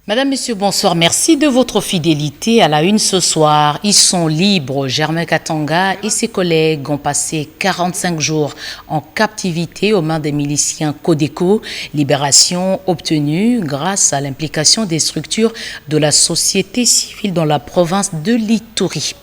Madame, Monsieur, bonsoir. Merci de votre fidélité à la une ce soir. Ils sont libres. Germain Katanga et ses collègues ont passé 45 jours en captivité aux mains des miliciens Codeco. Libération obtenue grâce à l'implication des structures de la société civile dans la province de l'Ituri.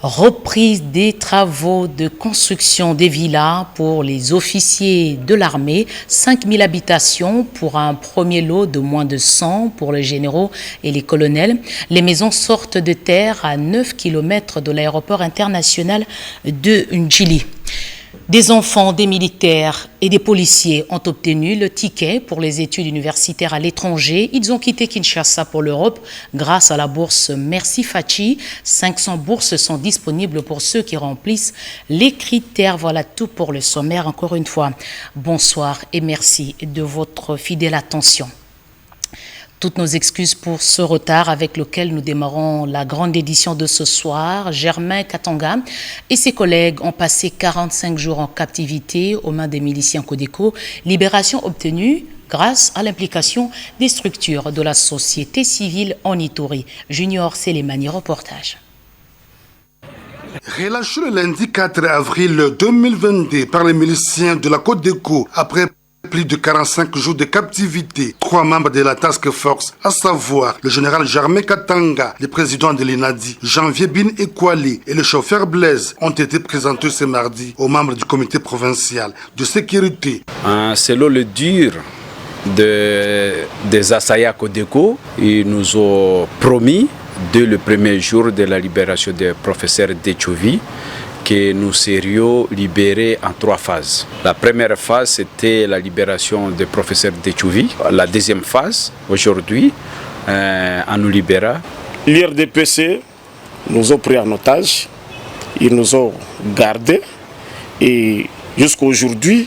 Reprise des travaux de construction des villas pour les officiers de l'armée, 5000 habitations pour un premier lot de moins de 100 pour les généraux et les colonels. Les maisons sortent de terre à 9 km de l'aéroport international de Ndjili. Des enfants, des militaires et des policiers ont obtenu le ticket pour les études universitaires à l'étranger. Ils ont quitté Kinshasa pour l'Europe grâce à la bourse Merci Fachi. 500 bourses sont disponibles pour ceux qui remplissent les critères. Voilà tout pour le sommaire. Encore une fois, bonsoir et merci de votre fidèle attention. Toutes nos excuses pour ce retard avec lequel nous démarrons la grande édition de ce soir. Germain Katanga et ses collègues ont passé 45 jours en captivité aux mains des miliciens Codeco. Libération obtenue grâce à l'implication des structures de la société civile en Ituri. Junior Selemani, reportage. Relâché le lundi 4 avril 2022 par les miliciens de la Codeco après plus de 45 jours de captivité, 3 membres de la task force, à savoir le général Germain Katanga, le président de l'INADI, Janvier Bin Ekwali et le chauffeur Blaise, ont été présentés ce mardi aux membres du comité provincial de sécurité. Selon le dur des assaillants Codeco, ils nous ont promis, dès le premier jour de la libération des professeurs d'Etchovi, que nous serions libérés en 3 phases. La première phase, c'était la libération des professeurs d'Etchovi. La deuxième phase, aujourd'hui, on nous libéra. L'IRDPC nous a pris en otage, ils nous ont gardés et jusqu'à aujourd'hui,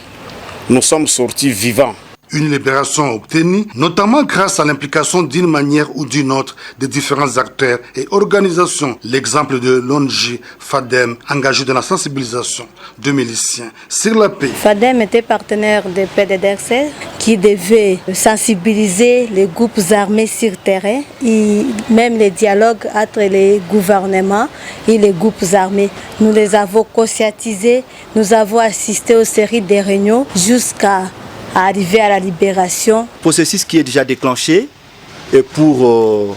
nous sommes sortis vivants. Une libération obtenue, notamment grâce à l'implication d'une manière ou d'une autre de différents acteurs et organisations. L'exemple de l'ONG FADEM, engagé dans la sensibilisation de miliciens sur la paix. FADEM était partenaire de PDDRC qui devait sensibiliser les groupes armés sur terrain et même les dialogues entre les gouvernements et les groupes armés. Nous les avons conscientisés, nous avons assisté aux séries de réunions jusqu'à arriver à la libération. Processus qui est déjà déclenché et pour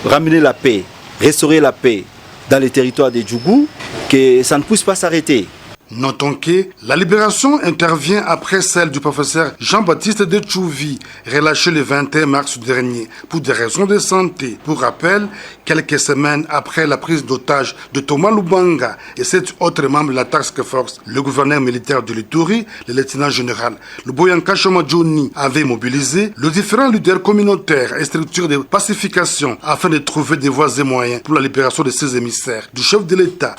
ramener la paix, restaurer la paix dans les territoires des Djougou, que ça ne puisse pas s'arrêter. Notons que la libération intervient après celle du professeur Jean-Baptiste Etchovi, relâché le 21 mars dernier pour des raisons de santé. Pour rappel, quelques semaines après la prise d'otage de Thomas Lubanga et 7 autres membres de la task force, le gouverneur militaire de l'Ituri, le lieutenant-général Luboyanka Johnny, avait mobilisé les différents leaders communautaires et structures de pacification afin de trouver des voies et moyens pour la libération de ces émissaires du chef de l'État.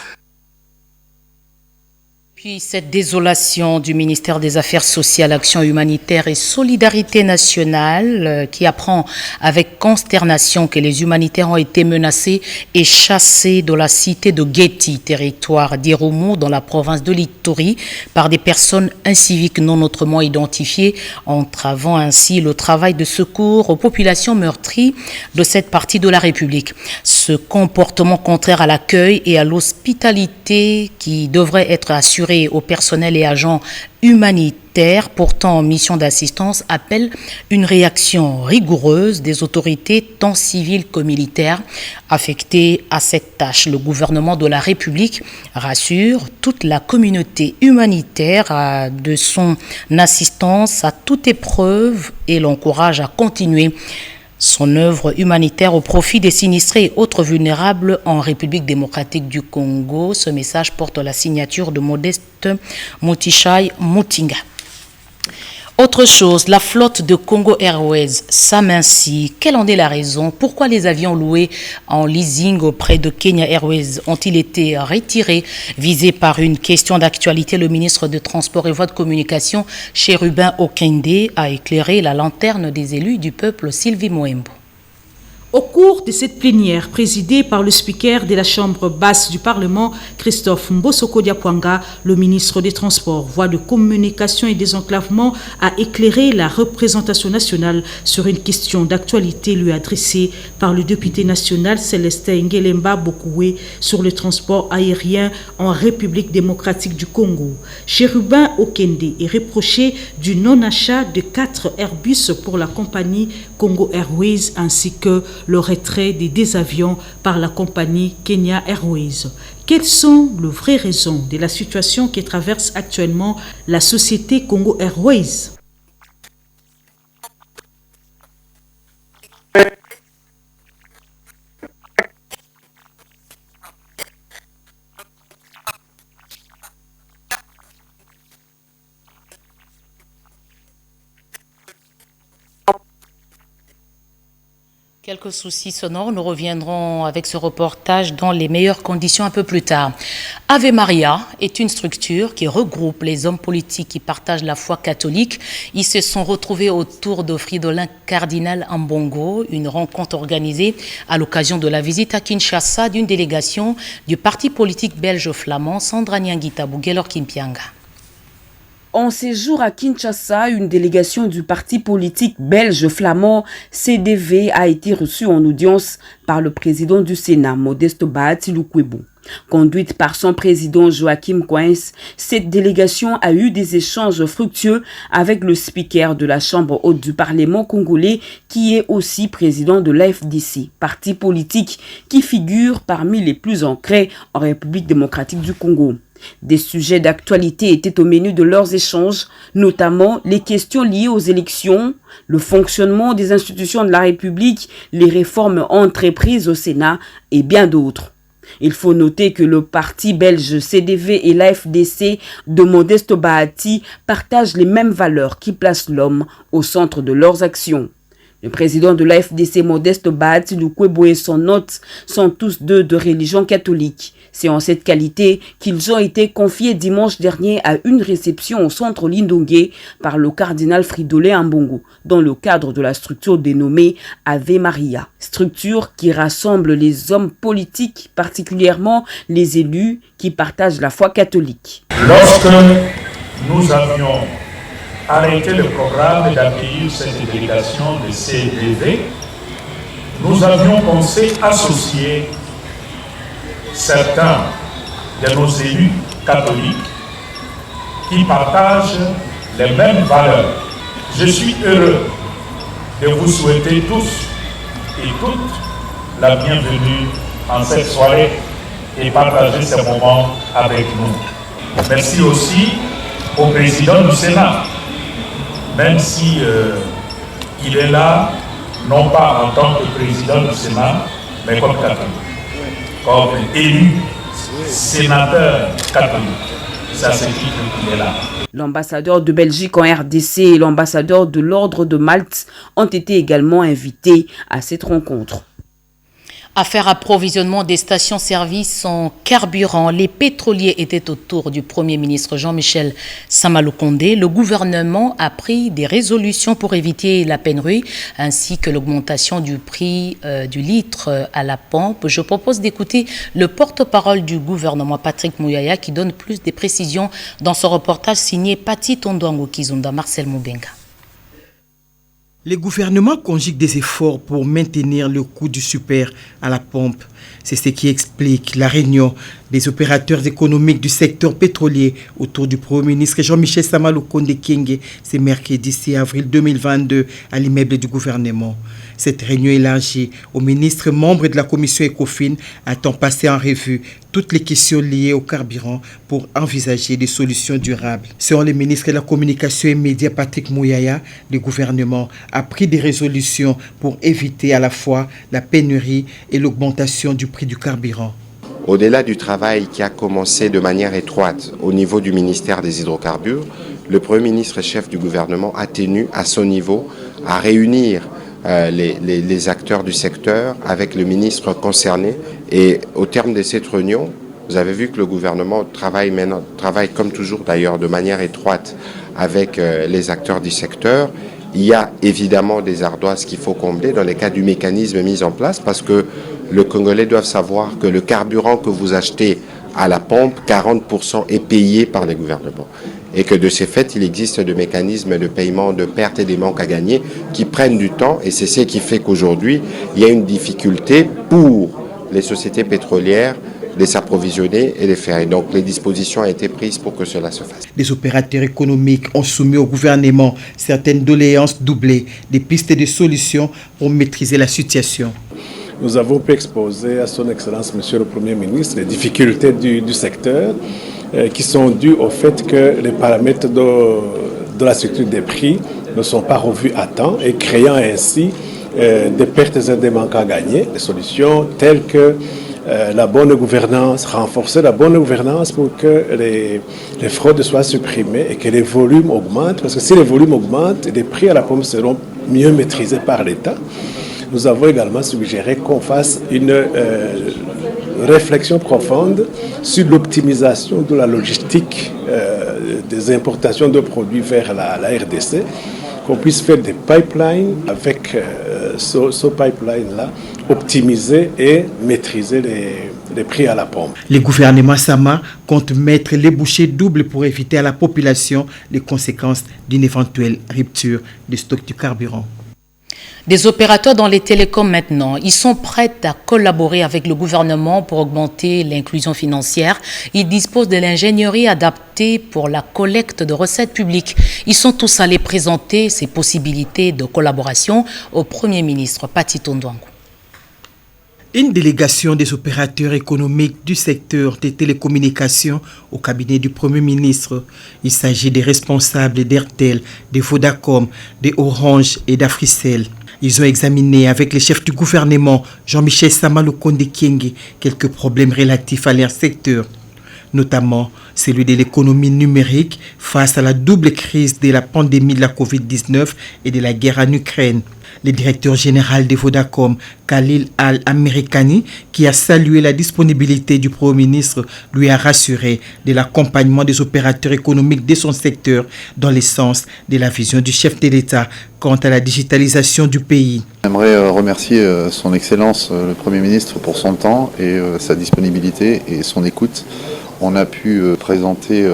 Puis cette désolation du ministère des Affaires sociales, Action humanitaire et Solidarité nationale qui apprend avec consternation que les humanitaires ont été menacés et chassés de la cité de Gueti, territoire d'Irumu dans la province de l'Ituri, par des personnes inciviques non autrement identifiées, entravant ainsi le travail de secours aux populations meurtries de cette partie de la République. Ce comportement contraire à l'accueil et à l'hospitalité qui devrait être assuré au personnel et agents humanitaires portant en mission d'assistance appelle une réaction rigoureuse des autorités tant civiles que militaires affectées à cette tâche. Le gouvernement de la République rassure toute la communauté humanitaire de son assistance à toute épreuve et l'encourage à continuer son œuvre humanitaire au profit des sinistrés et autres vulnérables en République démocratique du Congo. Ce message porte la signature de Modeste Motichai Mutinga. Autre chose, la flotte de Congo Airways s'amincit. Quelle en est la raison? Pourquoi les avions loués en leasing auprès de Kenya Airways ont-ils été retirés? Visé par une question d'actualité, le ministre de Transport et Voies de Communication, Chérubin Okende, a éclairé la lanterne des élus du peuple Sylvie Moembo. Au cours de cette plénière présidée par le speaker de la Chambre basse du Parlement, Christophe Mbosoko Diapwanga, le ministre des Transports, voie de communication et désenclavement, a éclairé la représentation nationale sur une question d'actualité lui adressée par le député national Célestin Ngelemba Bokoué sur le transport aérien en République démocratique du Congo. Chérubin Okende est reproché du non-achat de 4 Airbus pour la compagnie Congo Airways ainsi que le retrait des avions par la compagnie Kenya Airways. Quelles sont les vraies raisons de la situation que traverse actuellement la société Congo Airways? Quelques soucis sonores, nous reviendrons avec ce reportage dans les meilleures conditions un peu plus tard. Ave Maria est une structure qui regroupe les hommes politiques qui partagent la foi catholique. Ils se sont retrouvés autour de Fridolin Cardinal Ambongo, une rencontre organisée à l'occasion de la visite à Kinshasa d'une délégation du parti politique belge-flamand Sandra Nyangita Bouguelor Kimpianga. En séjour à Kinshasa, une délégation du parti politique belge-flamand CDV a été reçue en audience par le président du Sénat, Modeste Bahati Lukwebo. Conduite par son président Joachim Coens, cette délégation a eu des échanges fructueux avec le speaker de la Chambre haute du Parlement congolais, qui est aussi président de l'AFDC, parti politique qui figure parmi les plus ancrés en République démocratique du Congo. Des sujets d'actualité étaient au menu de leurs échanges, notamment les questions liées aux élections, le fonctionnement des institutions de la République, les réformes entreprises au Sénat et bien d'autres. Il faut noter que le parti belge CDV et l'AFDC de Modeste Bahati partagent les mêmes valeurs qui placent l'homme au centre de leurs actions. Le président de l'AFDC, Modeste Bahati Lukwebo, et son hôte sont tous deux de religion catholique. C'est en cette qualité qu'ils ont été confiés dimanche dernier à une réception au centre Lindongué par le cardinal Fridolin Ambongo, dans le cadre de la structure dénommée Ave Maria. Structure qui rassemble les hommes politiques, particulièrement les élus qui partagent la foi catholique. Lorsque nous avions arrêté le programme d'accueillir cette délégation de CDV, nous avions pensé associer certains de nos élus catholiques qui partagent les mêmes valeurs. Je suis heureux de vous souhaiter tous et toutes la bienvenue en cette soirée et partager ce moment avec nous. Merci aussi au président du Sénat, même si il est là, non pas en tant que président du Sénat, mais comme catholique, comme élu sénateur catholique. Ça signifie qu'il est là. L'ambassadeur de Belgique en RDC et l'ambassadeur de l'Ordre de Malte ont été également invités à cette rencontre. Affaire approvisionnement des stations-service en carburant, les pétroliers étaient autour du Premier ministre Jean-Michel Sama-Lukonde. Le gouvernement a pris des résolutions pour éviter la pénurie ainsi que l'augmentation du prix du litre à la pompe. Je propose d'écouter le porte-parole du gouvernement, Patrick Mouyaya, qui donne plus de précisions dans ce reportage signé Pati Tondouango Kizunda, Marcel Moubenga. Le gouvernement conjugue des efforts pour maintenir le coût du super à la pompe. C'est ce qui explique la réunion des opérateurs économiques du secteur pétrolier autour du Premier ministre Jean-Michel Sama-Lukonde Kyenge ce mercredi 6 avril 2022 à l'immeuble du gouvernement. Cette réunion élargie aux ministres membres de la commission ECOFIN attend passer en revue toutes les questions liées au carburant pour envisager des solutions durables. Selon le ministre de la Communication et Médias Patrick Mouyaya, le gouvernement a pris des résolutions pour éviter à la fois la pénurie et l'augmentation du prix du carburant. Au-delà du travail qui a commencé de manière étroite au niveau du ministère des hydrocarbures, le Premier ministre et chef du gouvernement a tenu à son niveau à réunir les acteurs du secteur avec le ministre concerné. Et au terme de cette réunion, vous avez vu que le gouvernement travaille comme toujours d'ailleurs de manière étroite avec les acteurs du secteur Il y a évidemment des ardoises qu'il faut combler dans les cas du mécanisme mis en place, parce que le Congolais doivent savoir que le carburant que vous achetez à la pompe, 40% est payé par les gouvernements. Et que de ces faits, il existe des mécanismes de paiement de pertes et des manques à gagner qui prennent du temps, et c'est ce qui fait qu'aujourd'hui, il y a une difficulté pour les sociétés pétrolières de s'approvisionner et de faire. Et donc les dispositions ont été prises pour que cela se fasse. Les opérateurs économiques ont soumis au gouvernement certaines doléances doublées, des pistes de solutions pour maîtriser la situation. Nous avons pu exposer à son Excellence, Monsieur le Premier ministre, les difficultés du secteur qui sont dues au fait que les paramètres de la structure des prix ne sont pas revus à temps et créant ainsi des pertes et des manques à gagner. Des solutions telles que la bonne gouvernance, renforcer la bonne gouvernance pour que les fraudes soient supprimées et que les volumes augmentent. Parce que si les volumes augmentent, les prix à la pomme seront mieux maîtrisés par l'État. Nous avons également suggéré qu'on fasse une réflexion profonde sur l'optimisation de la logistique des importations de produits vers la RDC, qu'on puisse faire des pipelines avec ce pipeline-là, optimiser et maîtriser les prix à la pompe. Le gouvernement Sama compte mettre les bouchées doubles pour éviter à la population les conséquences d'une éventuelle rupture du stock du carburant. Des opérateurs dans les télécoms maintenant, ils sont prêts à collaborer avec le gouvernement pour augmenter l'inclusion financière. Ils disposent de l'ingénierie adaptée pour la collecte de recettes publiques. Ils sont tous allés présenter ces possibilités de collaboration au Premier ministre Pati Tondouangou. Une délégation des opérateurs économiques du secteur des télécommunications au cabinet du Premier ministre. Il s'agit des responsables d'Airtel, de Vodacom, de Orange et d'Africell. Ils ont examiné avec les chefs du gouvernement, Jean-Michel Sama Lukonde Kyenge, quelques problèmes relatifs à leur secteur, notamment celui de l'économie numérique face à la double crise de la pandémie de la Covid-19 et de la guerre en Ukraine. Le directeur général de Vodacom, Khalil Al-Amerikani, qui a salué la disponibilité du Premier ministre, lui a rassuré de l'accompagnement des opérateurs économiques de son secteur dans le sens de la vision du chef de l'État quant à la digitalisation du pays. J'aimerais remercier son Excellence le Premier ministre pour son temps et sa disponibilité et son écoute. On a pu présenter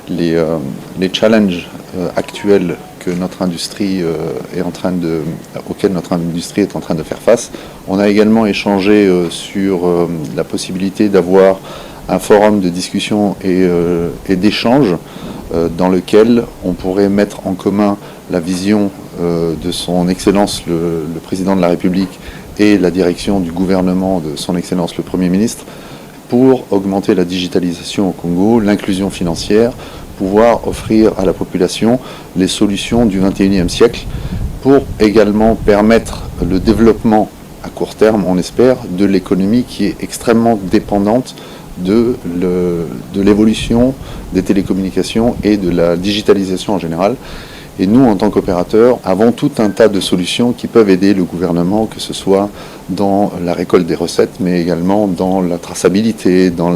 les challenges actuels que notre industrie auquel notre industrie est en train de faire face. On a également échangé sur la possibilité d'avoir un forum de discussion et d'échange dans lequel on pourrait mettre en commun la vision de son Excellence le Président de la République et la direction du gouvernement de son Excellence le Premier ministre pour augmenter la digitalisation au Congo, l'inclusion financière, pouvoir offrir à la population les solutions du XXIe siècle pour également permettre le développement à court terme, on espère, de l'économie qui est extrêmement dépendante de l'évolution des télécommunications et de la digitalisation en général. Et nous, en tant qu'opérateurs, avons tout un tas de solutions qui peuvent aider le gouvernement, que ce soit dans la récolte des recettes, mais également dans la traçabilité, dans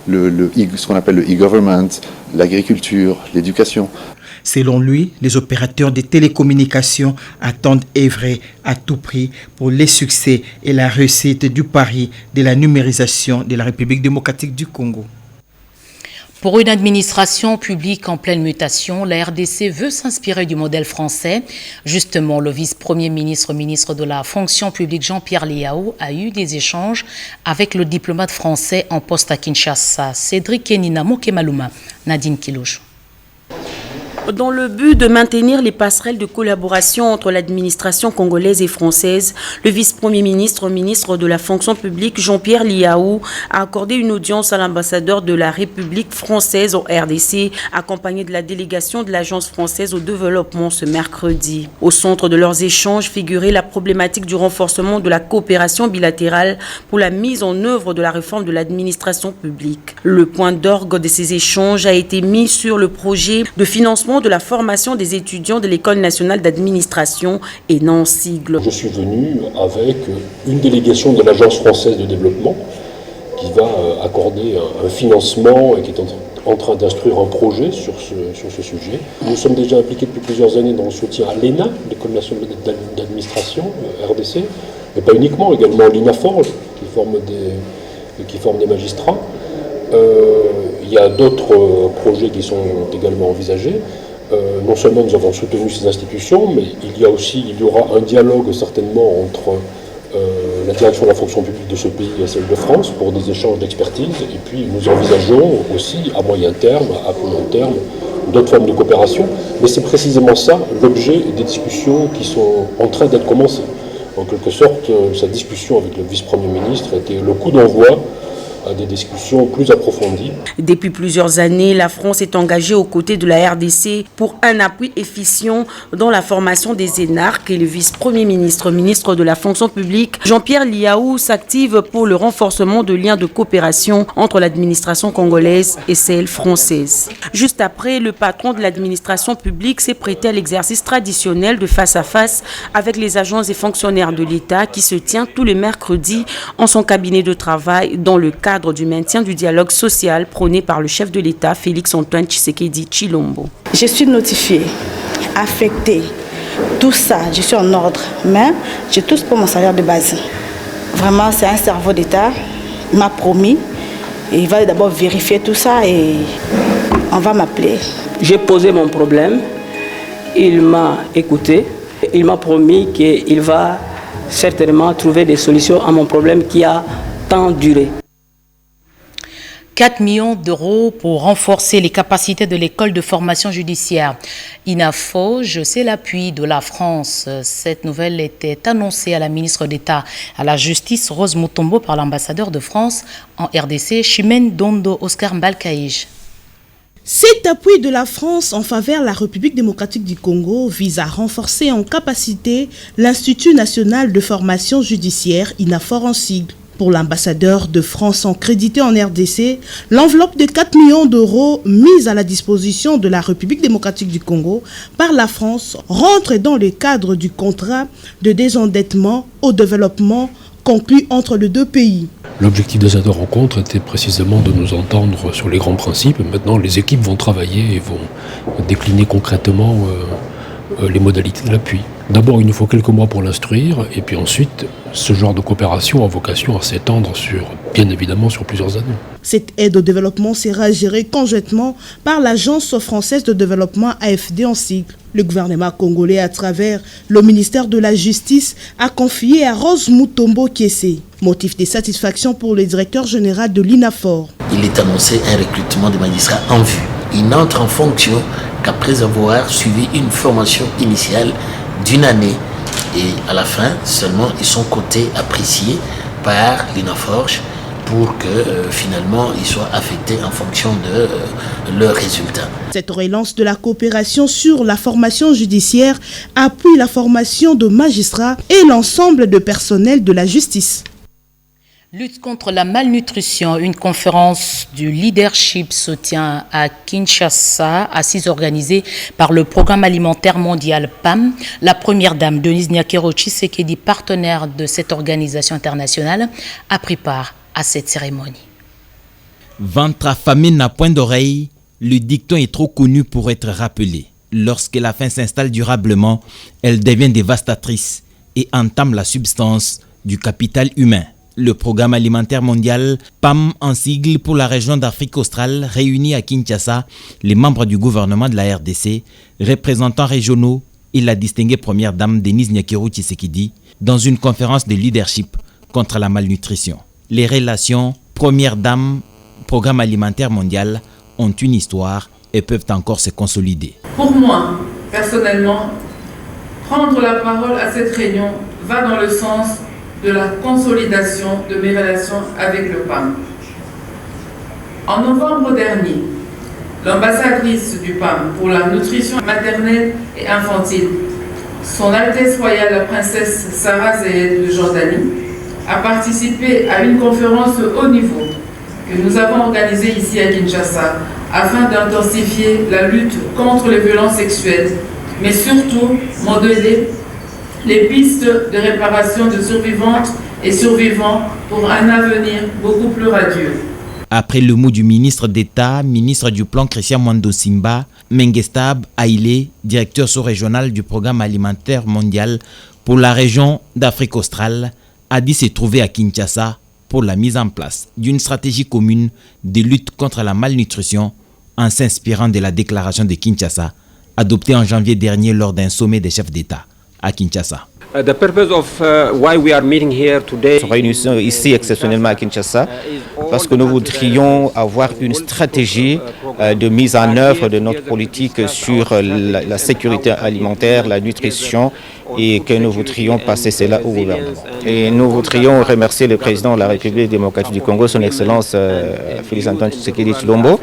ce qu'on appelle le e-government, l'agriculture, l'éducation. Selon lui, les opérateurs des télécommunications attendent œuvrer à tout prix pour les succès et la réussite du pari de la numérisation de la République démocratique du Congo. Pour une administration publique en pleine mutation, la RDC veut s'inspirer du modèle français. Justement, le vice-premier ministre, ministre de la fonction publique Jean-Pierre Liao a eu des échanges avec le diplomate français en poste à Kinshasa, Cédric Kenina Mokemaluma, Nadine Kilouche. Dans le but de maintenir les passerelles de collaboration entre l'administration congolaise et française, le vice-premier ministre, ministre de la fonction publique Jean-Pierre Liao a accordé une audience à l'ambassadeur de la République française au RDC, accompagné de la délégation de l'Agence française au développement ce mercredi. Au centre de leurs échanges figurait la problématique du renforcement de la coopération bilatérale pour la mise en œuvre de la réforme de l'administration publique. Le point d'orgue de ces échanges a été mis sur le projet de financement de la formation des étudiants de l'École nationale d'administration et non sigle. Je suis venu avec une délégation de l'Agence française de développement qui va accorder un financement et qui est en train d'instruire un projet sur ce sujet. Nous sommes déjà impliqués depuis plusieurs années dans le soutien à l'ENA, l'École nationale d'administration, RDC, mais pas uniquement, également l'INAFOR, qui forme des magistrats. Il y a d'autres projets qui sont également envisagés. Non seulement nous avons soutenu ces institutions, mais il y aura un dialogue certainement entre la direction de la fonction publique de ce pays et celle de France pour des échanges d'expertise. Et puis nous envisageons aussi à moyen terme, à plus long terme, d'autres formes de coopération. Mais c'est précisément ça l'objet des discussions qui sont en train d'être commencées. En quelque sorte, cette discussion avec le vice-premier ministre était le coup d'envoi à des discussions plus approfondies. Depuis plusieurs années, la France est engagée aux côtés de la RDC pour un appui efficient dans la formation des énarques et le vice-premier ministre, ministre de la fonction publique, Jean-Pierre Liaou, s'active pour le renforcement de liens de coopération entre l'administration congolaise et celle française. Juste après, le patron de l'administration publique s'est prêté à l'exercice traditionnel de face-à-face avec les agents et fonctionnaires de l'État qui se tient tous les mercredis en son cabinet de travail dans le cadre du maintien du dialogue social prôné par le chef de l'État, Félix-Antoine Tshisekedi Tshilombo. Je suis notifiée, affectée, tout ça, je suis en ordre, mais j'ai tout pour mon salaire de base. Vraiment, c'est un cerveau d'État, il m'a promis, et il va d'abord vérifier tout ça et on va m'appeler. J'ai posé mon problème, il m'a écouté, il m'a promis qu'il va certainement trouver des solutions à mon problème qui a tant duré. 4 millions d'euros pour renforcer les capacités de l'école de formation judiciaire. INAFOJ, c'est l'appui de la France. Cette nouvelle était annoncée à la ministre d'État à la Justice, Rose Mutombo, par l'ambassadeur de France en RDC, Chimène Dondo Oscar Mbalkaïj. Cet appui de la France en faveur de la République démocratique du Congo vise à renforcer en capacité l'Institut national de formation judiciaire, INAFOR en sigle. Pour l'ambassadeur de France en crédité en RDC, l'enveloppe de 4 millions d'euros mise à la disposition de la République démocratique du Congo par la France rentre dans le cadre du contrat de désendettement au développement conclu entre les deux pays. L'objectif de cette rencontre était précisément de nous entendre sur les grands principes. Maintenant, les équipes vont travailler et vont décliner concrètement les modalités de l'appui. D'abord, il nous faut quelques mois pour l'instruire, et puis ensuite, ce genre de coopération a vocation à s'étendre bien évidemment sur plusieurs années. Cette aide au développement sera gérée conjointement par l'Agence française de développement AFD en sigle. Le gouvernement congolais, à travers le ministère de la Justice, a confié à Rose Mutombo Kiese. Motif de satisfaction pour le directeur général de l'INAFOR. Il est annoncé un recrutement de magistrats en vue. Il n'entre en fonction qu'après avoir suivi une formation initiale d'une année. Et à la fin, seulement, ils sont cotés, appréciés par l'INAFORJ pour que finalement ils soient affectés en fonction de leurs résultats. Cette relance de la coopération sur la formation judiciaire appuie la formation de magistrats et l'ensemble de personnel de la justice. Lutte contre la malnutrition, une conférence du leadership se tient à Kinshasa, assise organisée par le Programme alimentaire mondial PAM. La première dame, Denise Nyakero Tshisekedi, partenaire de cette organisation internationale, a pris part à cette cérémonie. Ventre affamé n'a point d'oreille, le dicton est trop connu pour être rappelé. Lorsque la faim s'installe durablement, elle devient dévastatrice et entame la substance du capital humain. Le Programme alimentaire mondial, PAM en sigle pour la région d'Afrique australe, réunit à Kinshasa les membres du gouvernement de la RDC, représentants régionaux et la distinguée première dame Denise Nyakero Tshisekedi dans une conférence de leadership contre la malnutrition. Les relations première dame, Programme alimentaire mondial ont une histoire et peuvent encore se consolider. Pour moi, personnellement, prendre la parole à cette réunion va dans le sens de la consolidation de mes relations avec le PAM. En novembre dernier, l'ambassadrice du PAM pour la nutrition maternelle et infantile, Son Altesse Royale la Princesse Sarah Zayed de Jordanie, a participé à une conférence haut niveau que nous avons organisée ici à Kinshasa afin d'intensifier la lutte contre les violences sexuelles, mais surtout modeler les pistes de réparation de survivantes et survivants pour un avenir beaucoup plus radieux. Après le mot du ministre d'État, ministre du Plan Christian Mwando Simba, Mengestab Aïlé, directeur sous-régional du Programme alimentaire mondial pour la région d'Afrique australe, a dit se trouver à Kinshasa pour la mise en place d'une stratégie commune de lutte contre la malnutrition en s'inspirant de la déclaration de Kinshasa adoptée en janvier dernier lors d'un sommet des chefs d'État à Kinshasa. The purpose of why we are meeting here today. Nous réunissons ici exceptionnellement à Kinshasa parce que nous voudrions avoir une stratégie de mise en œuvre de notre politique sur la sécurité alimentaire, la nutrition, et que nous voudrions passer cela au gouvernement. Et nous voudrions remercier le président de la République démocratique du Congo, son Excellence Félix-Antoine Tshisekedi Tshilombo.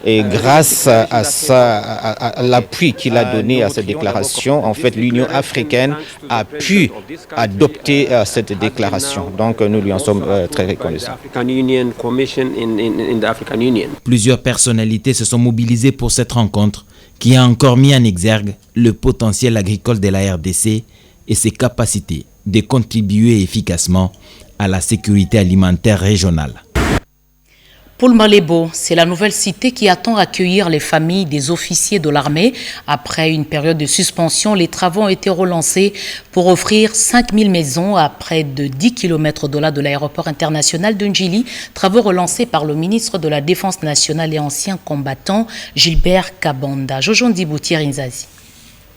Et grâce à l'appui qu'il a donné à cette déclaration, en fait, l'Union africaine a pu adopter cette déclaration. Donc, nous lui en sommes très reconnaissants. Plusieurs personnalités se sont mobilisées pour cette rencontre qui a encore mis en exergue le potentiel agricole de la RDC et ses capacités de contribuer efficacement à la sécurité alimentaire régionale. Pour Malebo, c'est la nouvelle cité qui attend accueillir les familles des officiers de l'armée. Après une période de suspension, les travaux ont été relancés pour offrir 5000 maisons à près de 10 km de là de l'aéroport international de Ndjili. Travaux relancés par le ministre de la Défense nationale et ancien combattant Gilbert Kabanda. Jojo Ndiboutir Inzazi.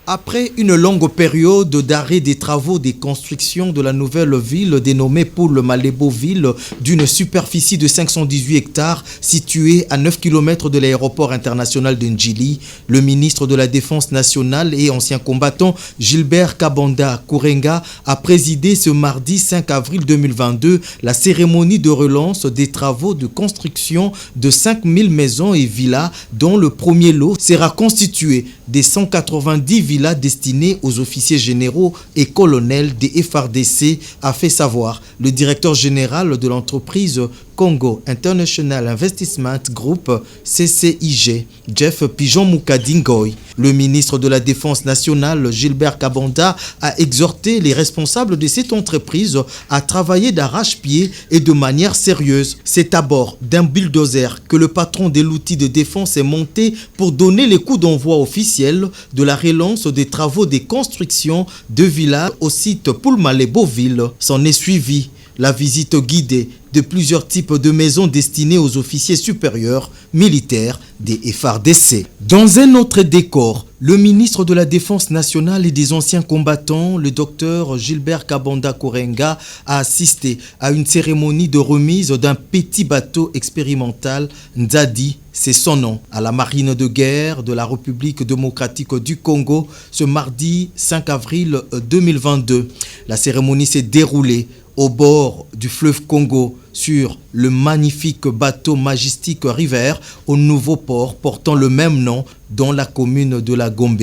Après une longue période d'arrêt des travaux de construction de la nouvelle ville dénommée Poul Malebo-Ville d'une superficie de 518 hectares située à 9 km de l'aéroport international de Ndjili, le ministre de la Défense nationale et ancien combattant Gilbert Kabanda Kourenga a présidé ce mardi 5 avril 2022 la cérémonie de relance des travaux de construction de 5000 maisons et villas dont le premier lot sera constitué des 190 villas destinées aux officiers généraux et colonels des FARDC, a fait savoir le directeur général de l'entreprise Congo International Investment Group, CCIG, Jeff Pigeon Moukadingoy. Le ministre de la Défense nationale, Gilbert Kabanda, a exhorté les responsables de cette entreprise à travailler d'arrache-pied et de manière sérieuse. C'est à bord d'un bulldozer que le patron de l'outil de défense est monté pour donner les coups d'envoi officiels de la relance des travaux de construction de villas au site Poul Malebo-Ville. S'en est suivi la visite guidée de plusieurs types de maisons destinées aux officiers supérieurs militaires des FARDC. Dans un autre décor, le ministre de la Défense nationale et des anciens combattants, le docteur Gilbert Kabanda Kourenga, a assisté à une cérémonie de remise d'un petit bateau expérimental, Nzadi, c'est son nom, à la marine de guerre de la République démocratique du Congo ce mardi 5 avril 2022. La cérémonie s'est déroulée au bord du fleuve Congo sur le magnifique bateau Majestic River au nouveau port portant le même nom dans la commune de la Gombe.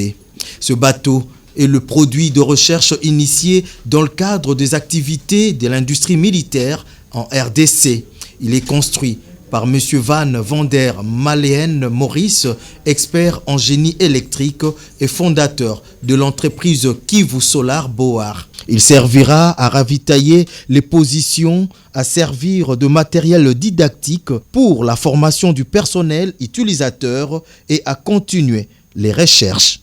Ce bateau est le produit de recherche initié dans le cadre des activités de l'industrie militaire en RDC. Il est construit par M. Van Vander Maleen Maurice, expert en génie électrique et fondateur de l'entreprise Kivu Solar Boar. Il servira à ravitailler les positions, à servir de matériel didactique pour la formation du personnel utilisateur et à continuer les recherches.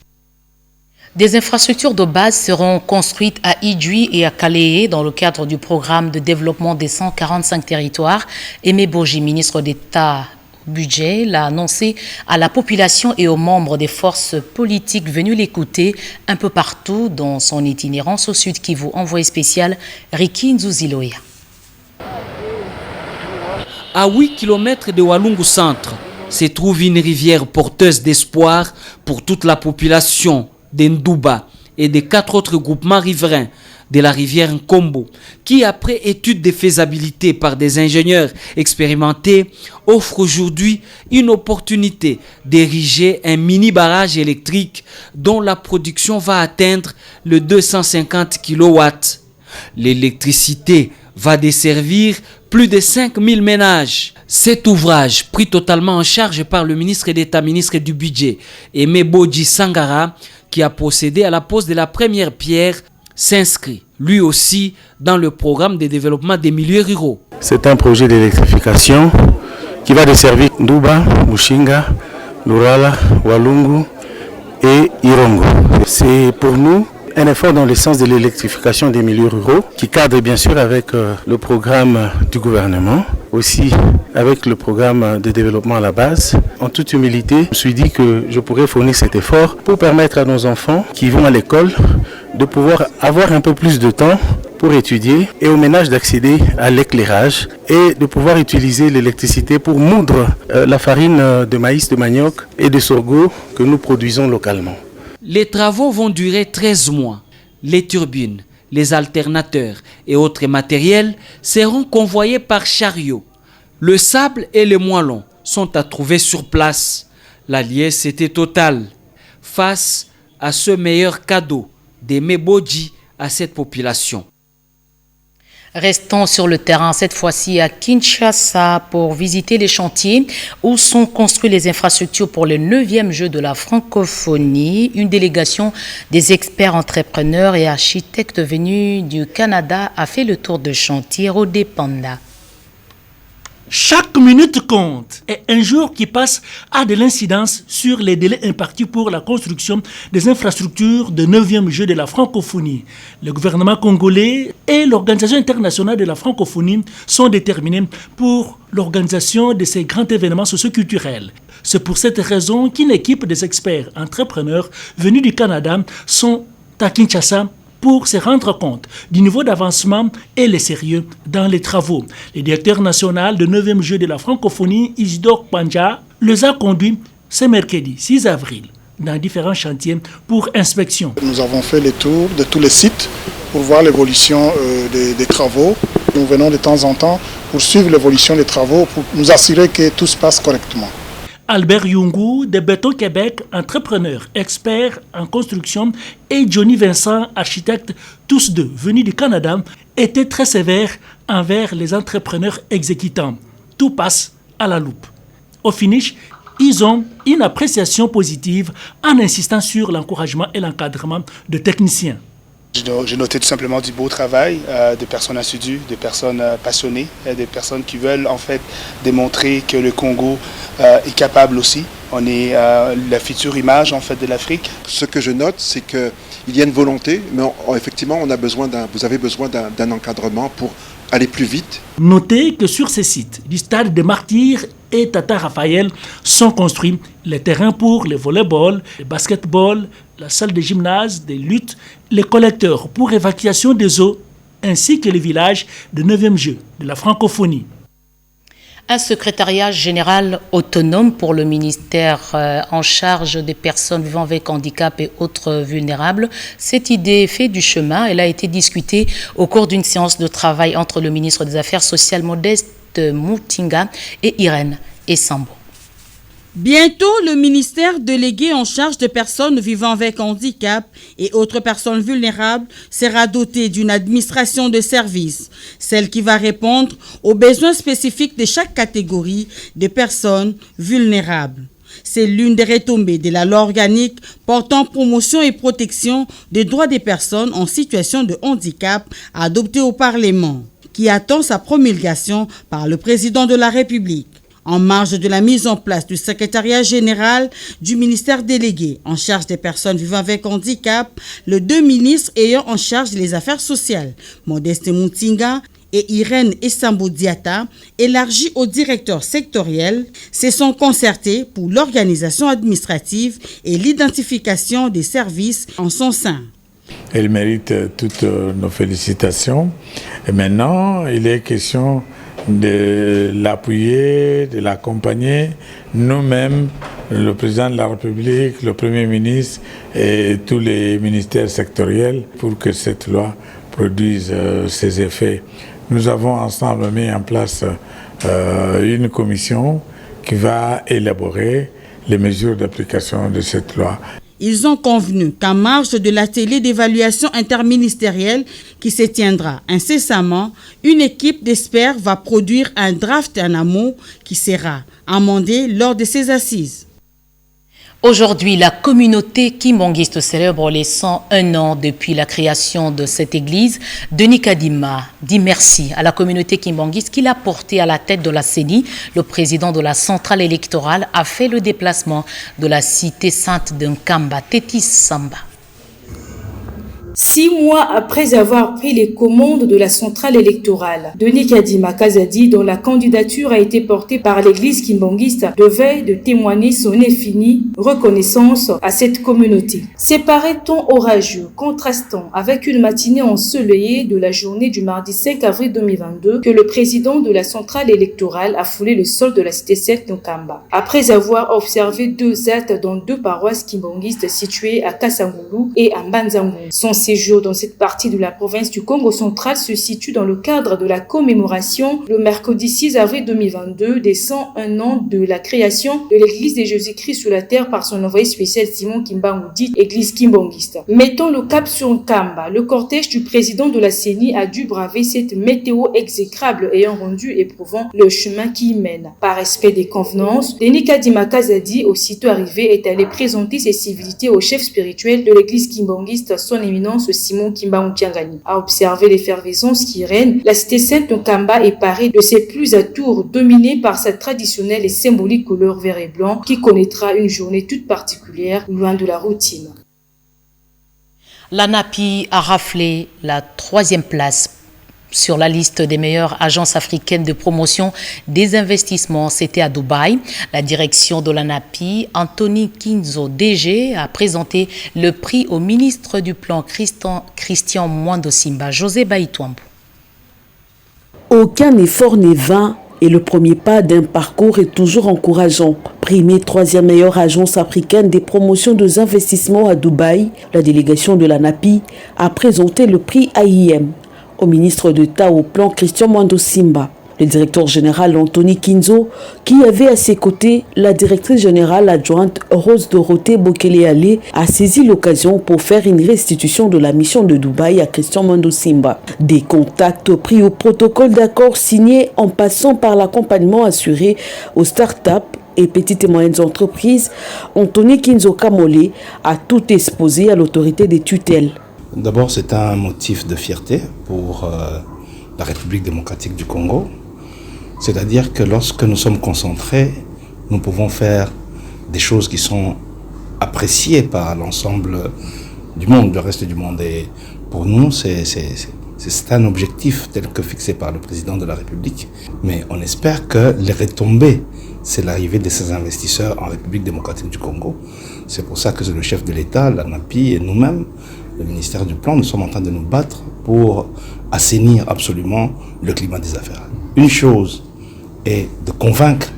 Des infrastructures de base seront construites à Idjui et à Kaleye dans le cadre du programme de développement des 145 territoires. Aimé Boji, ministre d'État budget, l'a annoncé à la population et aux membres des forces politiques venus l'écouter un peu partout dans son itinérance au Sud Kivu. Envoyé spécial Riki Nzuziloya. À 8 km de Walungu Centre se trouve une rivière porteuse d'espoir pour toute la population d'Ndouba et des 4 autres groupements riverains de la rivière Nkombo, qui, après étude de faisabilité par des ingénieurs expérimentés, offre aujourd'hui une opportunité d'ériger un mini-barrage électrique dont la production va atteindre le 250 kW. L'électricité va desservir plus de 5000 ménages. Cet ouvrage, pris totalement en charge par le ministre d'État, ministre du Budget, Aimé Boji Sangara, qui a procédé à la pose de la première pierre, s'inscrit lui aussi dans le programme de développement des milieux ruraux. C'est un projet d'électrification qui va desservir Nduba, Mushinga, Lurala, Walungu et Irongo. C'est pour nous un effort dans le sens de l'électrification des milieux ruraux qui cadre bien sûr avec le programme du gouvernement, aussi avec le programme de développement à la base. En toute humilité, je me suis dit que je pourrais fournir cet effort pour permettre à nos enfants qui vont à l'école de pouvoir avoir un peu plus de temps pour étudier et aux ménages d'accéder à l'éclairage et de pouvoir utiliser l'électricité pour moudre la farine de maïs, de manioc et de sorgho que nous produisons localement. Les travaux vont durer 13 mois. Les turbines, les alternateurs et autres matériels seront convoyés par chariot. Le sable et les moellons sont à trouver sur place. La liesse était totale face à ce meilleur cadeau des Meboji à cette population. Restons sur le terrain, cette fois-ci à Kinshasa, pour visiter les chantiers où sont construites les infrastructures pour le 9e jeu de la francophonie. Une délégation des experts entrepreneurs et architectes venus du Canada a fait le tour de chantier Rodé Panda. Chaque minute compte et un jour qui passe a de l'incidence sur les délais impartis pour la construction des infrastructures de 9e jeu de la francophonie. Le gouvernement congolais et l'Organisation internationale de la francophonie sont déterminés pour l'organisation de ces grands événements socioculturels. C'est pour cette raison qu'une équipe des experts entrepreneurs venus du Canada sont à Kinshasa pour se rendre compte du niveau d'avancement et le sérieux dans les travaux. Le directeur national de 9e jeu de la francophonie, Isidore Panja, les a conduits ce mercredi 6 avril dans différents chantiers pour inspection. Nous avons fait le tour de tous les sites pour voir l'évolution des travaux. Nous venons de temps en temps pour suivre l'évolution des travaux, pour nous assurer que tout se passe correctement. Albert Yungu de Béton Québec, entrepreneur, expert en construction, et Johnny Vincent, architecte, tous deux venus du Canada, étaient très sévères envers les entrepreneurs exécutants. Tout passe à la loupe. Au finish, ils ont une appréciation positive en insistant sur l'encouragement et l'encadrement de techniciens. J'ai noté tout simplement du beau travail, des personnes assidues, des personnes passionnées, des personnes qui veulent en fait démontrer que le Congo est capable aussi. On est la future image en fait de l'Afrique. Ce que je note, c'est qu'il y a une volonté, mais effectivement, vous avez besoin d'un encadrement pour aller plus vite. Notez que sur ces sites, du stade des Martyrs et Tata Raphaël sont construits les terrains pour le volleyball, le basketball, la salle de gymnase, des luttes, les collecteurs pour évacuation des eaux, ainsi que les villages de 9e jeu de la francophonie. Un secrétariat général autonome pour le ministère en charge des personnes vivant avec handicap et autres vulnérables. Cette idée fait du chemin. Elle a été discutée au cours d'une séance de travail entre le ministre des Affaires sociales Modeste Mutinga et Irène Essambo. Bientôt, le ministère délégué en charge des personnes vivant avec handicap et autres personnes vulnérables sera doté d'une administration de services, celle qui va répondre aux besoins spécifiques de chaque catégorie de personnes vulnérables. C'est l'une des retombées de la loi organique portant promotion et protection des droits des personnes en situation de handicap adoptée au Parlement, qui attend sa promulgation par le président de la République. En marge de la mise en place du secrétariat général du ministère délégué en charge des personnes vivant avec handicap, les deux ministres ayant en charge les affaires sociales, Modeste Mutinga et Irène Essambo Diata, élargis au directeur sectoriel, se sont concertés pour l'organisation administrative et l'identification des services en son sein. Elle mérite toutes nos félicitations. Et maintenant, il est question de l'appuyer, de l'accompagner, nous-mêmes, le président de la République, le Premier ministre et tous les ministères sectoriels pour que cette loi produise ses effets. Nous avons ensemble mis en place une commission qui va élaborer les mesures d'application de cette loi. Ils ont convenu qu'en marge de l'atelier d'évaluation interministérielle qui se tiendra incessamment, une équipe d'experts va produire un draft en amont qui sera amendé lors de ces assises. Aujourd'hui, la communauté kimbangiste célèbre les 101 ans depuis la création de cette église. Denis Kadima dit merci à la communauté kimbangiste qui l'a porté à la tête de la CENI. Le président de la centrale électorale a fait le déplacement de la cité sainte de Nkamba, Tétis Samba. 6 mois après avoir pris les commandes de la centrale électorale, Denis Kadima Kazadi, dont la candidature a été portée par l'église kimbangiste, devait de témoigner son infinie reconnaissance à cette communauté. Séparé temps orageux, contrastant avec une matinée ensoleillée de la journée du mardi 5 avril 2022, que le président de la centrale électorale a foulé le sol de la cité sainte Nkamba. Après avoir observé 2 actes dans 2 paroisses kimbangistes situées à Kasangulu et à Mbanzangu. Son séjour dans cette partie de la province du Congo central se situe dans le cadre de la commémoration le mercredi 6 avril 2022 des 101 ans de la création de l'église de Jésus-Christ sur la terre par son envoyé spécial Simon Kimbangu, dite église kimbangiste. Mettons le cap sur Nkamba, le cortège du président de la CENI a dû braver cette météo exécrable ayant rendu éprouvant le chemin qui y mène. Par respect des convenances, Denis Kadima Kazadi, aussitôt arrivé, est allé présenter ses civilités au chef spirituel de l'église kimbangiste, son éminence Simon Kimbangu Tiangani. A observer l'effervescence qui règne, la cité sainte Nkamba est parée de ses plus atours, dominée par sa traditionnelle et symbolique couleur vert et blanc, qui connaîtra une journée toute particulière, loin de la routine. La NAPI a raflé la 3e place sur la liste des meilleures agences africaines de promotion des investissements. C'était à Dubaï. La direction de la NAPI, Anthony Kinzo, DG, a présenté le prix au ministre du Plan Christian Mwando Simba, José Baïtouambou. Aucun effort n'est vain et le premier pas d'un parcours est toujours encourageant. Primée 3e meilleure agence africaine des promotions des investissements à Dubaï, la délégation de la NAPI a présenté le prix AIM au ministre d'État au plan Christian Mwando Simba. Le directeur général Anthony Kinzo, qui avait à ses côtés la directrice générale adjointe Rose Dorothée Bokele-Ale, a saisi l'occasion pour faire une restitution de la mission de Dubaï à Christian Mwando Simba. Des contacts pris au protocole d'accord signé en passant par l'accompagnement assuré aux start-up et petites et moyennes entreprises, Anthony Kinzo Kamole a tout exposé à l'autorité des tutelles. D'abord, c'est un motif de fierté pour la République démocratique du Congo. C'est-à-dire que lorsque nous sommes concentrés, nous pouvons faire des choses qui sont appréciées par l'ensemble du monde, le reste du monde. Et pour nous, c'est un objectif tel que fixé par le président de la République. Mais on espère que les retombées, c'est l'arrivée de ces investisseurs en République démocratique du Congo. C'est pour ça que le chef de l'État, la NAPI et nous-mêmes, le ministère du Plan, nous sommes en train de nous battre pour assainir absolument le climat des affaires. Une chose est de convaincre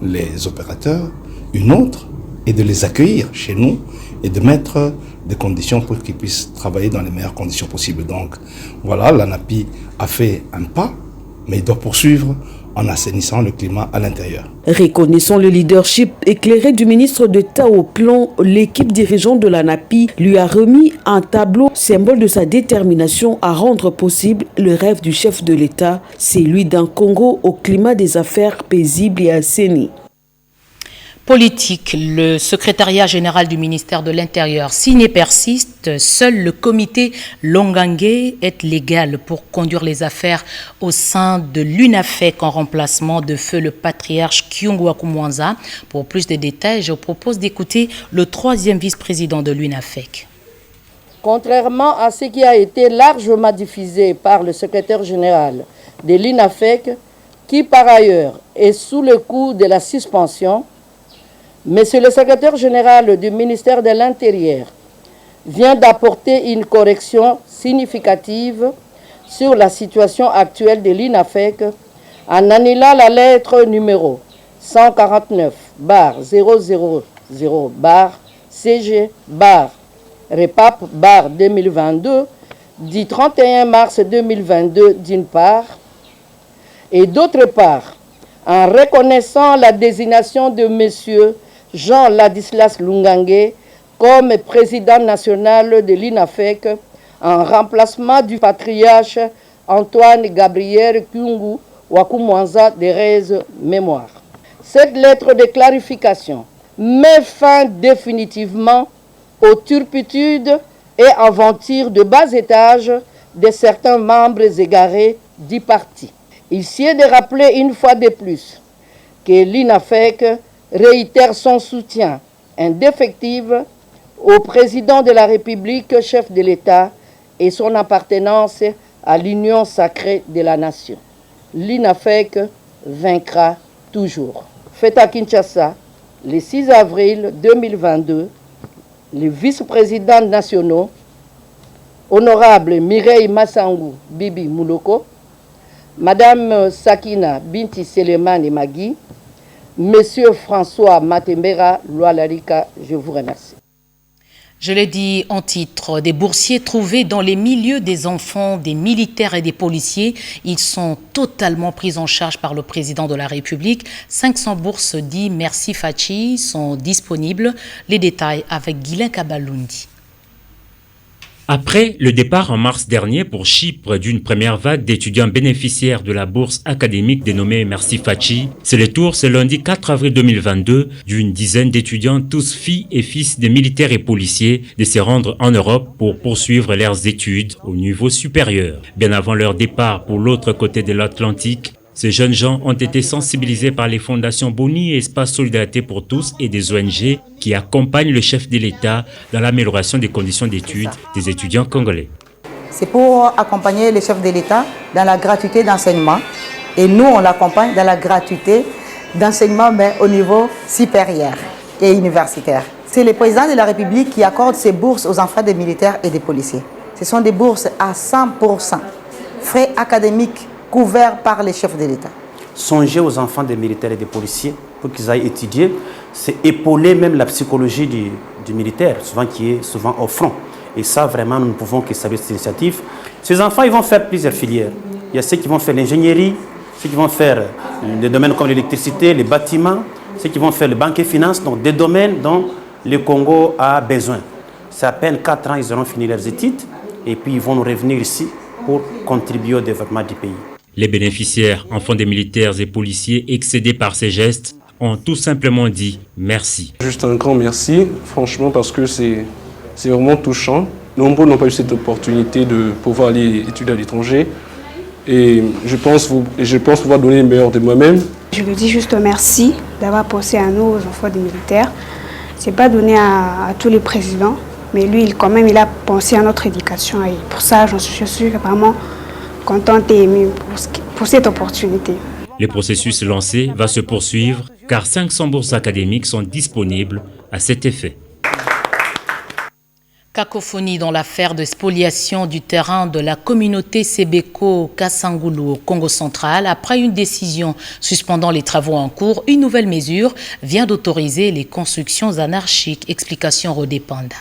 les opérateurs, une autre est de les accueillir chez nous et de mettre des conditions pour qu'ils puissent travailler dans les meilleures conditions possibles. Donc voilà, la NAPI a fait un pas, mais il doit poursuivre en assainissant le climat à l'intérieur. Reconnaissant le leadership éclairé du ministre d'État au plan, l'équipe dirigeante de la NAPI lui a remis un tableau symbole de sa détermination à rendre possible le rêve du chef de l'État, celui d'un Congo au climat des affaires paisible et assaini. Politique, le secrétariat général du ministère de l'Intérieur signe et persiste. Seul le comité Longangé est légal pour conduire les affaires au sein de l'UNAFEC en remplacement de feu le patriarche Kyungu Wakumwanza. Pour plus de détails, je propose d'écouter le 3e vice-président de l'UNAFEC. Contrairement à ce qui a été largement diffusé par le secrétaire général de l'UNAFEC, qui par ailleurs est sous le coup de la suspension, Monsieur le secrétaire général du ministère de l'Intérieur vient d'apporter une correction significative sur la situation actuelle de l'UNAFEC en annulant la lettre numéro 149-000-CG-REPAP 2022 du 31 mars 2022 d'une part, et d'autre part, en reconnaissant la désignation de Monsieur Jean Ladislas Lungangé comme président national de l'UNAFEC en remplacement du patriarche Antoine Gabriel Kyungu Wakumwanza de Rez Mémoire. Cette lettre de clarification met fin définitivement aux turpitudes et aventures de bas étage de certains membres égarés du parti. Il sied de rappeler une fois de plus que l'INAFEC réitère son soutien indéfectible au président de la République, chef de l'État, et son appartenance à l'union sacrée de la nation. L'INAFEC vaincra toujours. Fait à Kinshasa, le 6 avril 2022, les vice-présidents nationaux, Honorable Mireille Massangou Bibi Mouloko, Madame Sakina Binti Selemane Magui, Monsieur François Matembera Loalarika, je vous remercie. Je l'ai dit en titre, des boursiers trouvés dans les milieux des enfants, des militaires et des policiers. Ils sont totalement pris en charge par le président de la République. 500 bourses dites Merci Fachi sont disponibles. Les détails avec Guylain Kabalundi. Après le départ en mars dernier pour Chypre d'une première vague d'étudiants bénéficiaires de la bourse académique dénommée Merci Fachi, c'est le tour ce lundi 4 avril 2022 d'une dizaine d'étudiants, tous filles et fils de militaires et policiers, de se rendre en Europe pour poursuivre leurs études au niveau supérieur. Bien avant leur départ pour l'autre côté de l'Atlantique, ces jeunes gens ont été sensibilisés par les fondations Boni et Espace Solidarité pour tous et des ONG qui accompagnent le chef de l'État dans l'amélioration des conditions d'études des étudiants congolais. C'est pour accompagner le chef de l'État dans la gratuité d'enseignement et nous on l'accompagne dans la gratuité d'enseignement mais au niveau supérieur et universitaire. C'est le président de la République qui accorde ces bourses aux enfants des militaires et des policiers. Ce sont des bourses à 100%, frais académiques couverts par les chefs de l'État. Songer aux enfants des militaires et des policiers pour qu'ils aillent étudier, c'est épauler même la psychologie du militaire, souvent qui est souvent au front. Et ça, vraiment, nous ne pouvons que saluer cette initiative. Ces enfants, ils vont faire plusieurs filières. Il y a ceux qui vont faire l'ingénierie, ceux qui vont faire des domaines comme l'électricité, les bâtiments, ceux qui vont faire les banques et finances, donc des domaines dont le Congo a besoin. C'est à peine 4 ans, ils auront fini leurs études et puis ils vont nous revenir ici pour contribuer au développement du pays. Les bénéficiaires, enfants des militaires et policiers excédés par ces gestes, ont tout simplement dit merci. Juste un grand merci, franchement, parce que c'est vraiment touchant. Nombreux n'ont pas eu cette opportunité de pouvoir aller étudier à l'étranger. Et je pense pouvoir donner le meilleur de moi-même. Je lui dis juste merci d'avoir pensé à nous, aux enfants des militaires. Ce n'est pas donné à tous les présidents, mais lui, quand même, il a pensé à notre éducation. Et pour ça, je suis vraiment contente et émue pour cette opportunité. Le processus lancé va se poursuivre car 500 bourses académiques sont disponibles à cet effet. Cacophonie dans l'affaire de spoliation du terrain de la communauté Sebeko Kasangulu au Congo central. Après une décision suspendant les travaux en cours, une nouvelle mesure vient d'autoriser les constructions anarchiques. Explication Rodé Panda.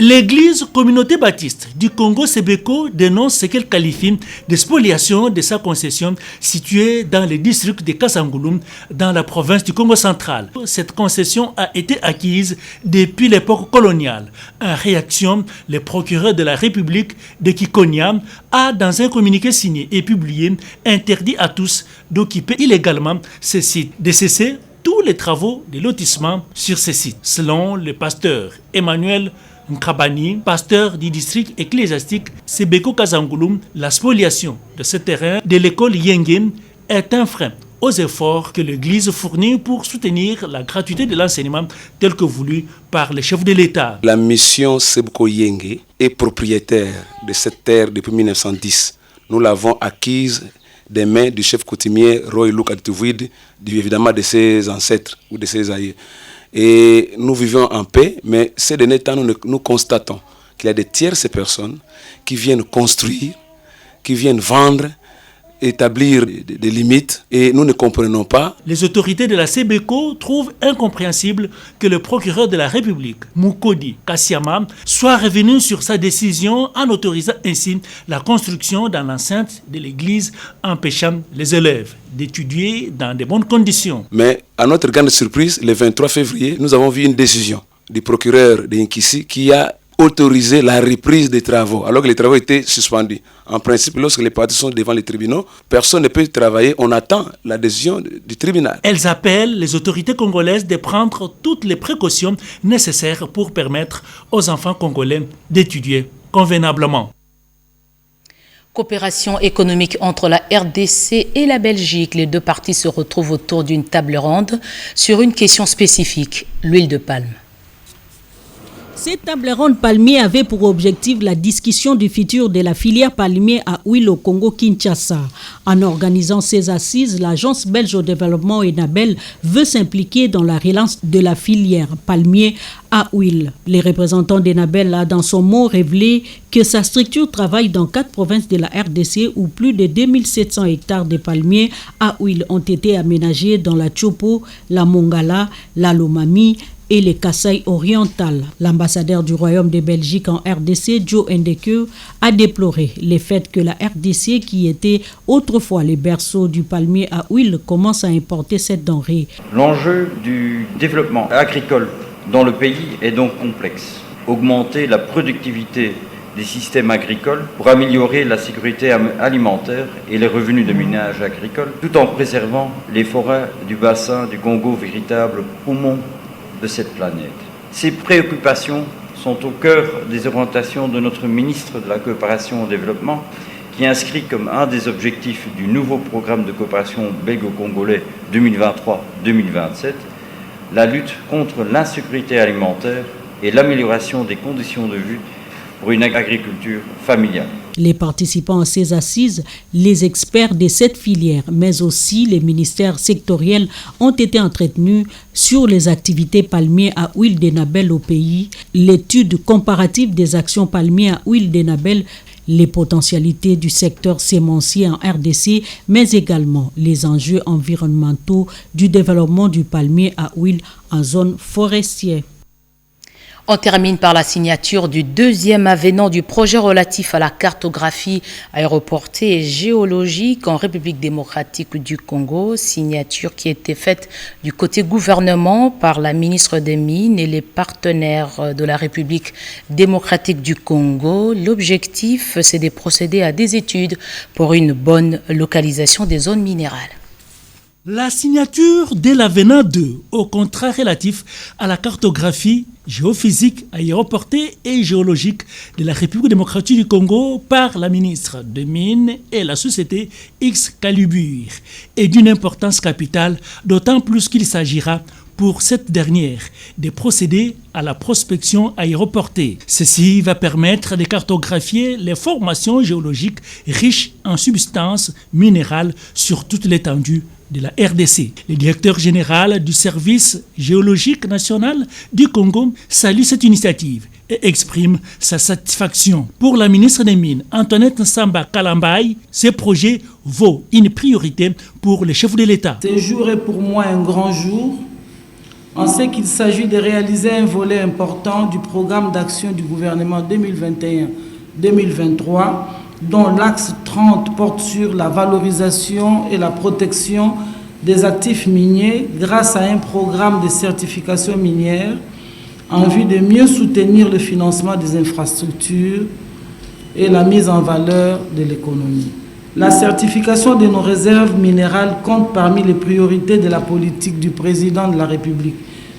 L'église communauté baptiste du Congo Sebeko dénonce ce qu'elle qualifie de spoliation de sa concession située dans le district de Kasangulu dans la province du Congo central. Cette concession a été acquise depuis l'époque coloniale. En réaction, le procureur de la République de Kikonia a, dans un communiqué signé et publié, interdit à tous d'occuper illégalement ce site, de cesser tous les travaux de lotissement sur ce site. Selon le pasteur Emmanuel Nkabani, pasteur du district ecclésiastique Sebeko Kasangulu, la spoliation de ce terrain de l'école Yengen est un frein aux efforts que l'Église fournit pour soutenir la gratuité de l'enseignement tel que voulu par le chef de l'État. La mission Sebeko Yenge est propriétaire de cette terre depuis 1910. Nous l'avons acquise des mains du chef coutumier Roy Luc Aditouvid, évidemment de ses ancêtres ou de ses aïeux. Et nous vivons en paix, mais ces derniers temps, nous constatons qu'il y a des tierces personnes qui viennent construire, qui viennent vendre, établir des limites, et nous ne comprenons pas. Les autorités de la Sebeko trouvent incompréhensible que le procureur de la République, Mukodi Kassiama, soit revenu sur sa décision en autorisant ainsi la construction dans l'enceinte de l'église, empêchant les élèves d'étudier dans de bonnes conditions. Mais à notre grande surprise, le 23 février, nous avons vu une décision du procureur de Nkissi qui a autoriser la reprise des travaux, alors que les travaux étaient suspendus. En principe, lorsque les parties sont devant les tribunaux, personne ne peut travailler, on attend la décision du tribunal. Elles appellent les autorités congolaises de prendre toutes les précautions nécessaires pour permettre aux enfants congolais d'étudier convenablement. Coopération économique entre la RDC et la Belgique. Les deux parties se retrouvent autour d'une table ronde sur une question spécifique, l'huile de palme. Cette table ronde palmier avait pour objectif la discussion du futur de la filière palmier à huile au Congo-Kinshasa. En organisant ces assises, l'Agence belge au développement ENABEL veut s'impliquer dans la relance de la filière palmier à huile. Les représentants d'ENABEL a dans son mot révélé que sa structure travaille dans 4 provinces de la RDC où plus de 2700 hectares de palmiers à huile ont été aménagés dans la Tchopo, la Mongala, la Lomami et les Kasaï orientales. L'ambassadeur du Royaume de Belgique en RDC, Joe Ndeke, a déploré le fait que la RDC, qui était autrefois les berceaux du palmier à huile, commence à importer cette denrée. L'enjeu du développement agricole dans le pays est donc complexe. Augmenter la productivité des systèmes agricoles pour améliorer la sécurité alimentaire et les revenus de ménages agricoles, tout en préservant les forêts du bassin du Congo, véritable poumon de cette planète. Ces préoccupations sont au cœur des orientations de notre ministre de la Coopération au Développement, qui inscrit comme un des objectifs du nouveau programme de coopération belgo-congolais 2023-2027 la lutte contre l'insécurité alimentaire et l'amélioration des conditions de vie pour une agriculture familiale. Les participants à ces assises, les experts de cette filière, mais aussi les ministères sectoriels ont été entretenus sur les activités palmiers à huile d'ENABEL au pays, l'étude comparative des actions palmiers à huile d'ENABEL, les potentialités du secteur sémencier en RDC, mais également les enjeux environnementaux du développement du palmier à huile en zone forestière. On termine par la signature du deuxième avenant du projet relatif à la cartographie aéroportée et géologique en République démocratique du Congo, signature qui a été faite du côté gouvernement par la ministre des Mines et les partenaires de la République démocratique du Congo. L'objectif, c'est de procéder à des études pour une bonne localisation des zones minérales. La signature de l'avenant 2 au contrat relatif à la cartographie géophysique, aéroportée et géologique de la République démocratique du Congo par la ministre des Mines et la société Excalibur est d'une importance capitale, d'autant plus qu'il s'agira pour cette dernière de procéder à la prospection aéroportée. Ceci va permettre de cartographier les formations géologiques riches en substances minérales sur toute l'étendue de la RDC. Le directeur général du service géologique national du Congo salue cette initiative et exprime sa satisfaction. Pour la ministre des Mines, Antoinette Nsamba Kalambaye, ce projet vaut une priorité pour les chefs de l'État. Ce jour est pour moi un grand jour. On sait qu'il s'agit de réaliser un volet important du programme d'action du gouvernement 2021-2023, dont l'axe 30 porte sur la valorisation et la protection des actifs miniers grâce à un programme de certification minière en vue de mieux soutenir le financement des infrastructures et la mise en valeur de l'économie. La certification de nos réserves minérales compte parmi les priorités de la politique du président de la République,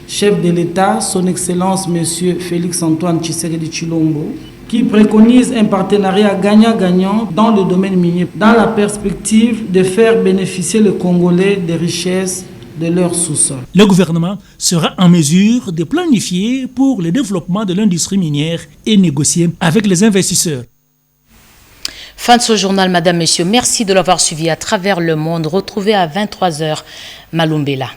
chef de l'État, son Excellence M. Félix-Antoine Tshisekedi Tshilombo, qui préconise un partenariat gagnant-gagnant dans le domaine minier, dans la perspective de faire bénéficier les Congolais des richesses de leur sous-sol. Le gouvernement sera en mesure de planifier pour le développement de l'industrie minière et négocier avec les investisseurs. Fin de ce journal, Madame, Monsieur. Merci de l'avoir suivi à travers le monde. Retrouvez à 23h Malumbela.